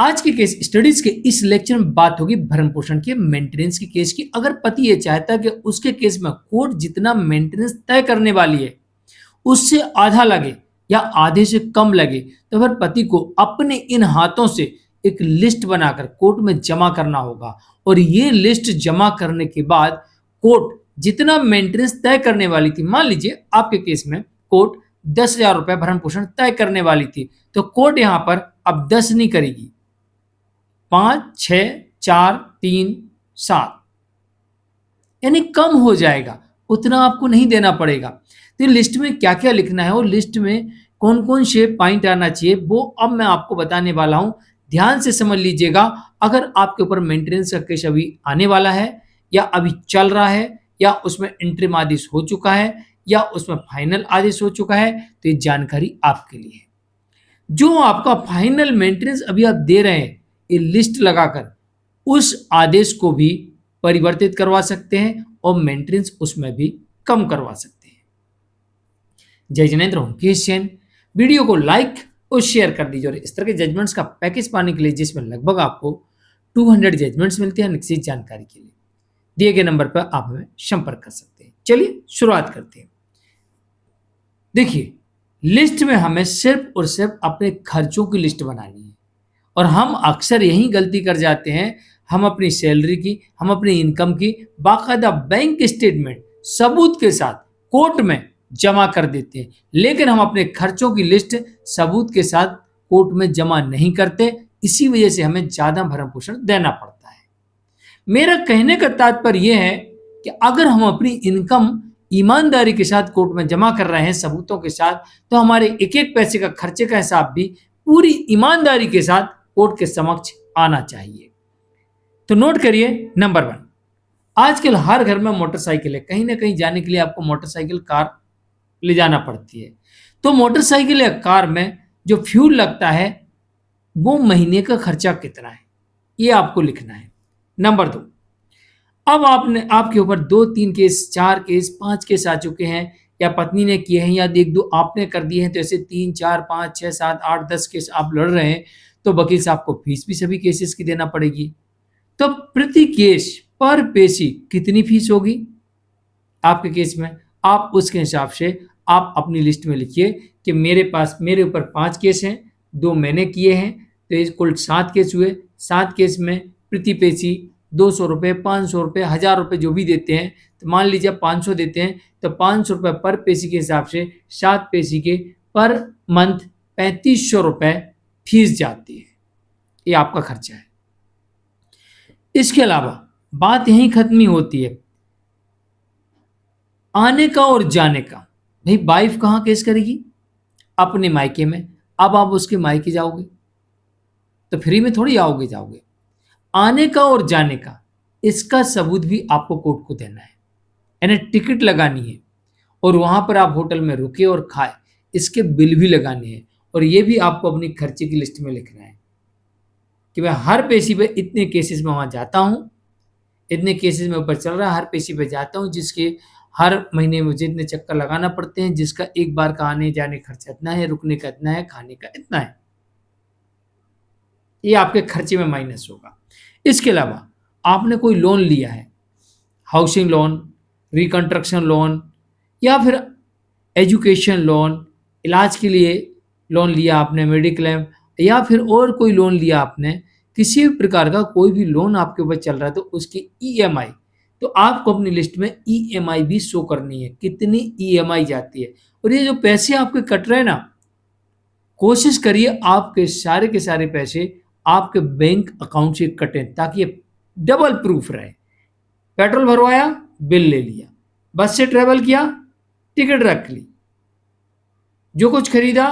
आज के case studies के इस लेक्चर में बात होगी भरण पोषण के मेंटेनेंस के केस की। अगर पति ये चाहता है कि उसके केस में कोर्ट जितना मेंटेनेंस तय करने वाली है उससे आधा लगे या आधे से कम लगे, तो फिर पति को अपने इन हाथों से एक लिस्ट बनाकर कोर्ट में जमा करना होगा। और ये लिस्ट जमा करने के बाद कोर्ट जितना मेंटेनेंस तय करने वाली थी, मान लीजिए आपके केस में कोर्ट 10,000 रुपए भरण पोषण तय करने वाली थी, तो कोर्ट यहां पर अब 10 नहीं करेगी, 5, 6, 4, 3, 7 यानी कम हो जाएगा, उतना आपको नहीं देना पड़ेगा। तो लिस्ट में क्या क्या लिखना है और लिस्ट में कौन कौन से पॉइंट आना चाहिए वो अब मैं आपको बताने वाला हूं। ध्यान से समझ लीजिएगा। अगर आपके ऊपर मेंटेनेंस का केस अभी आने वाला है या अभी चल रहा है या उसमें इंटरिम आदेश हो चुका है या उसमें फाइनल आदेश हो चुका है, तो ये जानकारी आपके लिए है। जो आपका फाइनल मेंटेनेंस अभी आप दे रहे हैं, ये लिस्ट लगाकर उस आदेश को भी परिवर्तित करवा सकते हैं और मेंटेनेंस उसमें भी कम करवा सकते हैं। जय जिनेंद्र हूं केश जैन। वीडियो को लाइक और शेयर कर दीजिए और इस तरह के जजमेंट्स का पैकेज पाने के लिए जिसमें लगभग आपको 200 जजमेंट्स मिलते हैं निश्चित जानकारी के लिए दिए गए नंबर पर आप हमें संपर्क कर सकते हैं। चलिए शुरुआत करते हैं। देखिए, लिस्ट में हमें सिर्फ और सिर्फ अपने खर्चों की लिस्ट बनानी है और हम अक्सर यही गलती कर जाते हैं। हम अपनी सैलरी की, हम अपनी इनकम की बाकायदा बैंक स्टेटमेंट सबूत के साथ कोर्ट में जमा कर देते हैं, लेकिन हम अपने खर्चों की लिस्ट सबूत के साथ कोर्ट में जमा नहीं करते। इसी वजह से हमें ज्यादा भरण पोषण देना पड़ता है। मेरा कहने का तात्पर्य यह है कि अगर हम अपनी इनकम ईमानदारी के साथ कोर्ट में जमा कर रहे हैं सबूतों के साथ, तो हमारे एक एक पैसे का खर्चे का हिसाब भी पूरी ईमानदारी के साथ कोर्ट के समक्ष आना चाहिए। तो नोट करिए, नंबर 1, आजकल हर घर में मोटरसाइकिल है। कहीं ना कहीं जाने के लिए आपको मोटरसाइकिल, कार ले जाना पड़ती है। तो मोटरसाइकिल या कार में जो फ्यूल लगता है वो महीने का खर्चा कितना है, ये आपको लिखना है। नंबर 2, अब आपके ऊपर 2, 3 केस, 4 केस, 5 केस आ चुके हैं, या पत्नी ने किए हैं या 1-2 आपने कर दिए हैं, तो ऐसे 3, 4, 5, 6, 7, 8, 10 केस आप लड़ रहे हैं, तो वकील साहब को फीस भी सभी केसेस की देना पड़ेगी। तो प्रति केस पर पेशी कितनी फीस होगी आपके केस में, आप उसके हिसाब से आप अपनी लिस्ट में लिखिए कि मेरे ऊपर 5 केस हैं, 2 मैंने किए हैं, तो इस कुल 7 केस हुए। 7 केस में प्रति पेशी 200 रुपये, 500 रुपये, 1000 रुपये जो भी देते हैं, तो मान लीजिए 500 देते हैं, तो 500 रुपये पर पेशी के हिसाब से 7 पेशी के पर मंथ 3500 रुपये फीस जाती है। ये आपका खर्चा है। इसके अलावा बात यहीं खत्म नहीं होती है, आने का और जाने का। भाई वाइफ कहाँ केस करेगी? अपने मायके में। अब आप उसके मायके जाओगे तो फ्री में थोड़ी जाओगे। आने का और जाने का, इसका सबूत भी आपको कोर्ट को देना है, यानी टिकट लगानी है और वहां पर आप होटल में रुके और खाए, इसके बिल भी लगाने हैं। और ये भी आपको अपनी खर्चे की लिस्ट में लिखना है कि मैं हर पेशी पे इतने केसेस में वहां जाता हूं, इतने केसेस में ऊपर चल रहा है, हर पेशी पे जाता हूं, जिसके हर महीने मुझे इतने चक्कर लगाना पड़ते हैं, जिसका एक बार का आने जाने खर्चा इतना है, रुकने का इतना है, खाने का इतना है। ये आपके खर्चे में माइनस होगा। इसके अलावा आपने कोई लोन लिया है, हाउसिंग लोन, रिकंस्ट्रक्शन लोन या फिर एजुकेशन लोन, इलाज के लिए लोन लिया आपने, मेडिक्लेम, या फिर और कोई लोन लिया आपने, किसी भी प्रकार का कोई भी लोन आपके ऊपर चल रहा है, तो उसकी ईएमआई, तो आपको अपनी लिस्ट में ईएमआई भी शो करनी है, कितनी ईएमआई जाती है। और ये जो पैसे आपके कट रहे हैं ना, कोशिश करिए आपके सारे के सारे पैसे आपके बैंक अकाउंट से कटें, ताकि ये डबल प्रूफ रहे। पेट्रोल भरवाया, बिल ले लिया, बस से ट्रेवल किया, टिकट रख ली, जो कुछ खरीदा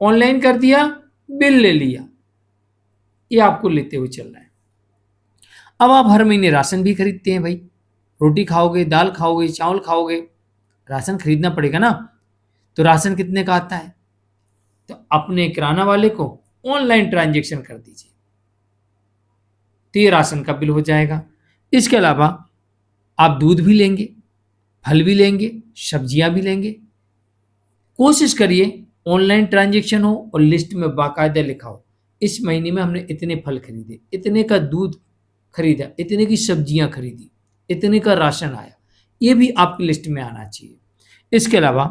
ऑनलाइन कर दिया, बिल ले लिया, ये आपको लेते हुए चलना है। अब आप हर महीने राशन भी खरीदते हैं। भाई रोटी खाओगे, दाल खाओगे, चावल खाओगे, राशन खरीदना पड़ेगा ना। तो राशन कितने का आता है, तो अपने किराना वाले को ऑनलाइन ट्रांजैक्शन कर दीजिए, तो ये राशन का बिल हो जाएगा। इसके अलावा आप दूध भी लेंगे, फल भी लेंगे, सब्जियां भी लेंगे, कोशिश करिए ऑनलाइन ट्रांजैक्शन हो और लिस्ट में बाकायदा लिखा हो इस महीने में हमने इतने फल खरीदे, इतने का दूध खरीदा, इतने की सब्जियां खरीदी, इतने का राशन आया। ये भी आपकी लिस्ट में आना चाहिए। इसके अलावा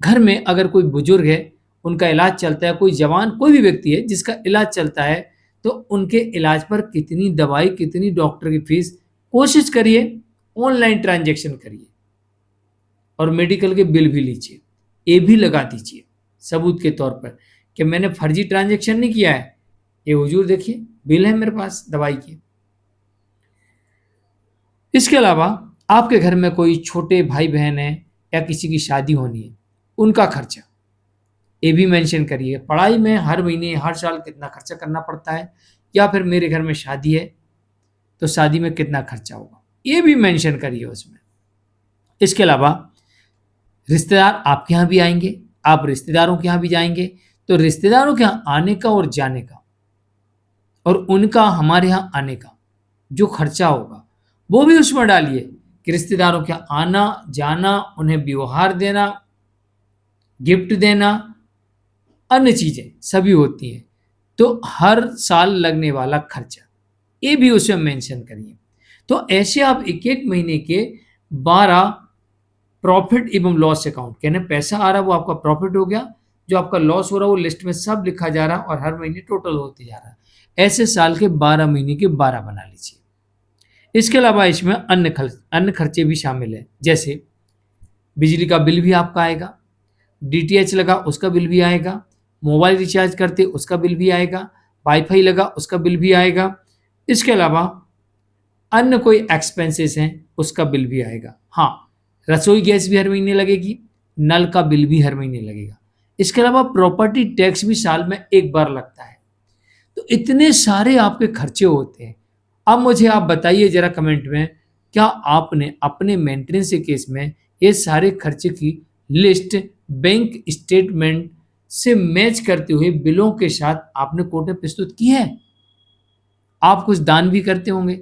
घर में अगर कोई बुजुर्ग है, उनका इलाज चलता है, कोई जवान कोई भी व्यक्ति है जिसका इलाज चलता है, तो उनके इलाज पर कितनी दवाई, कितनी डॉक्टर की फीस, कोशिश करिए ऑनलाइन ट्रांजैक्शन करिए और मेडिकल के बिल भी लीजिए। ये भी लगा दीजिए सबूत के तौर पर कि मैंने फर्जी ट्रांजैक्शन नहीं किया है। ये हुजूर देखिए बिल है मेरे पास दवाई के। इसके अलावा आपके घर में कोई छोटे भाई बहन है या किसी की शादी होनी है, उनका खर्चा ये भी मेंशन करिए। पढ़ाई में हर महीने हर साल कितना खर्चा करना पड़ता है, या फिर मेरे घर में शादी है तो शादी में कितना खर्चा होगा, ये भी मेंशन करिए उसमें। इसके अलावा रिश्तेदार आपके यहाँ भी आएंगे, आप रिश्तेदारों के यहाँ भी जाएंगे, तो रिश्तेदारों के यहाँ आने का और जाने का और उनका हमारे यहाँ आने का जो खर्चा होगा वो भी उसमें डालिए कि रिश्तेदारों के यहाँ आना जाना, उन्हें व्यवहार देना, गिफ्ट देना, अन्य चीज़ें सभी होती हैं, तो हर साल लगने वाला खर्चा ये भी उसमें मेंशन करिए। तो ऐसे आप एक एक महीने के 12 प्रॉफिट एवं लॉस अकाउंट, कहने पैसा आ रहा वो आपका प्रॉफिट हो गया, जो आपका लॉस हो रहा वो लिस्ट में सब लिखा जा रहा और हर महीने टोटल होते जा रहा है। ऐसे साल के 12 महीने के 12 बना लीजिए। इसके अलावा इसमें अन्य खर्चे भी शामिल हैं, जैसे बिजली का बिल भी आपका आएगा, डीटीएच लगा उसका बिल भी आएगा, मोबाइल रिचार्ज करते उसका बिल भी आएगा, वाईफाई लगा उसका बिल भी आएगा। इसके अलावा अन्य कोई एक्सपेंसेस हैं उसका बिल भी आएगा। हाँ, रसोई गैस भी हर महीने लगेगी, नल का बिल भी हर महीने लगेगा। इसके अलावा प्रॉपर्टी टैक्स भी साल में एक बार लगता है। तो इतने सारे आपके खर्चे होते हैं। अब मुझे आप बताइए जरा कमेंट में, क्या आपने अपने मेंटेनेंस के केस में ये सारे खर्चे की लिस्ट बैंक स्टेटमेंट से मैच करते हुए बिलों के साथ आपने कोर्ट में प्रस्तुत की है? आप कुछ दान भी करते होंगे,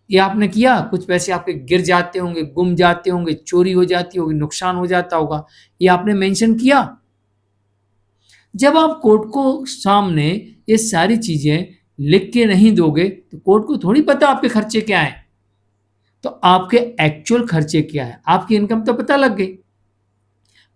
ये आपने किया, कुछ पैसे आपके गिर जाते होंगे, गुम जाते होंगे, चोरी हो जाती होगी, नुकसान हो जाता होगा, ये आपने मेंशन किया। जब आप कोर्ट को सामने ये सारी चीजें लिख के नहीं दोगे तो कोर्ट को थोड़ी पता आपके खर्चे क्या हैं। तो आपके एक्चुअल खर्चे क्या है, आपकी इनकम तो पता लग गई।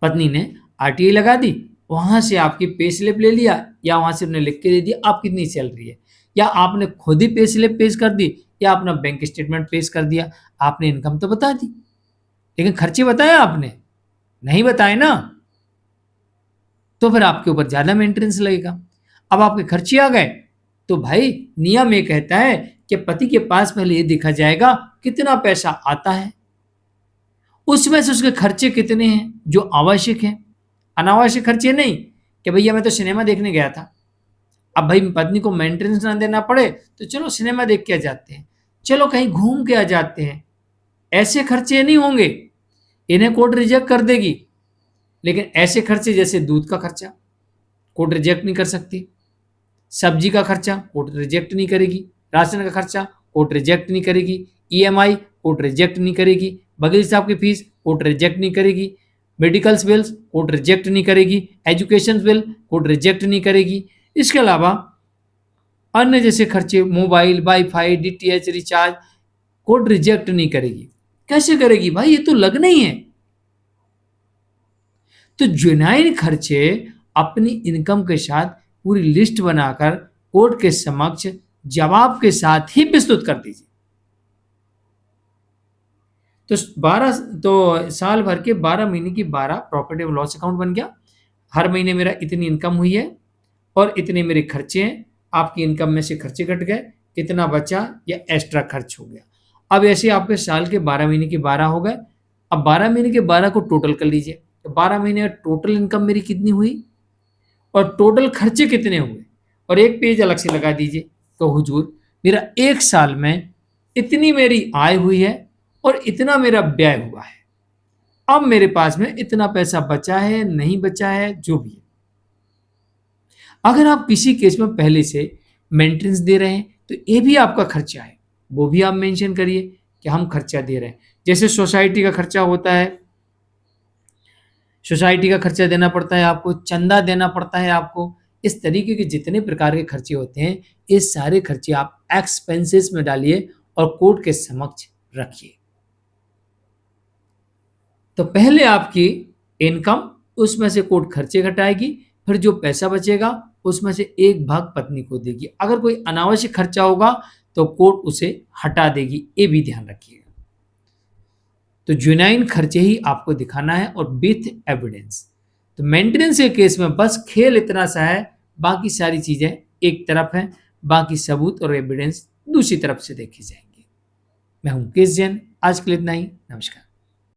पत्नी ने आरटीआई लगा दी, वहां से आपकी पे स्लिप ले लिया, या वहां से उन्हें लिख के दे दिया आप कितनी सैलरी है, या आपने खुद ही पे स्लिप पेश कर दी, या अपना बैंक स्टेटमेंट पेश कर दिया। आपने इनकम तो बता दी, लेकिन खर्चे बताया आपने नहीं बताए ना, तो फिर आपके ऊपर ज्यादा मेंटेनेंस लगेगा। अब आपके खर्चे आ गए तो भाई नियम ये कहता है कि पति के पास पहले ये देखा जाएगा कितना पैसा आता है, उसमें से उसके खर्चे कितने हैं जो आवश्यक हैं, अनावश्यक खर्चे नहीं कि भैया मैं तो सिनेमा देखने गया था, अब भाई पत्नी को मेंटेनेंस ना देना पड़े तो चलो सिनेमा देख के आ जाते हैं, चलो कहीं घूम के आ जाते हैं, ऐसे खर्चे नहीं होंगे, इन्हें कोर्ट रिजेक्ट कर देगी। लेकिन ऐसे खर्चे जैसे दूध का खर्चा कोर्ट रिजेक्ट नहीं कर सकती, सब्जी का खर्चा कोर्ट रिजेक्ट नहीं करेगी, राशन का खर्चा कोर्ट रिजेक्ट नहीं करेगी, ईएमआई कोर्ट रिजेक्ट नहीं करेगी, वकील साहब की फीस कोर्ट रिजेक्ट नहीं करेगी, मेडिकल्स बिल्स कोर्ट रिजेक्ट नहीं करेगी, एजुकेशन बिल कोर्ट रिजेक्ट नहीं करेगी। इसके अलावा अन्य जैसे खर्चे mobile, wifi, DTH recharge court reject नहीं करेगी। कैसे करेगी भाई, ये तो लगना ही है। तो जुनाइन खर्चे अपनी इनकम के साथ पूरी लिस्ट बनाकर कोर्ट के समक्ष जवाब के साथ ही प्रस्तुत कर दीजिए। तो 12 तो साल भर के 12 महीने की 12 प्रॉफिट एंड लॉस अकाउंट बन गया। हर महीने मेरा इतनी इनकम हुई है और इतने मेरे खर्चे हैं, आपकी इनकम में से खर्चे कट गए, कितना बचा या एक्स्ट्रा खर्च हो गया। अब ऐसे आपके साल के 12 महीने के 12 हो गए। अब 12 महीने के 12 को टोटल कर लीजिए, तो 12 महीने में टोटल इनकम मेरी कितनी हुई और टोटल खर्चे कितने हुए, और एक पेज अलग से लगा दीजिए। तो हुजूर मेरा एक साल में इतनी मेरी आय हुई है और इतना मेरा व्यय हुआ है, अब मेरे पास में इतना पैसा बचा है नहीं बचा है जो भी है। अगर आप किसी केस में पहले से मेंटेनेंस दे रहे हैं तो ये भी आपका खर्चा है, वो भी आप मेंशन करिए कि हम खर्चा दे रहे हैं। जैसे सोसाइटी का खर्चा होता है, सोसाइटी का खर्चा देना पड़ता है आपको, चंदा देना पड़ता है आपको, इस तरीके के जितने प्रकार के खर्चे होते हैं, ये सारे खर्चे आप एक्सपेंसेस में डालिए और कोर्ट के समक्ष रखिए। तो पहले आपकी इनकम, उसमें से कोर्ट खर्चे घटाएगी, फिर जो पैसा बचेगा उसमें से एक भाग पत्नी को देगी। अगर कोई अनावश्यक खर्चा होगा तो कोर्ट उसे हटा देगी, ये भी ध्यान रखिएगा। तो जुनैन खर्चे ही आपको दिखाना है और विथ एविडेंस। तो मेंटेनेंस के केस में बस खेल इतना सा है, बाकी सारी चीजें एक तरफ हैं, बाकी सबूत और एविडेंस दूसरी तरफ से देखे जाएंगे। मैं हूं मुकेश जैन, आज के लिए इतना ही। नमस्कार।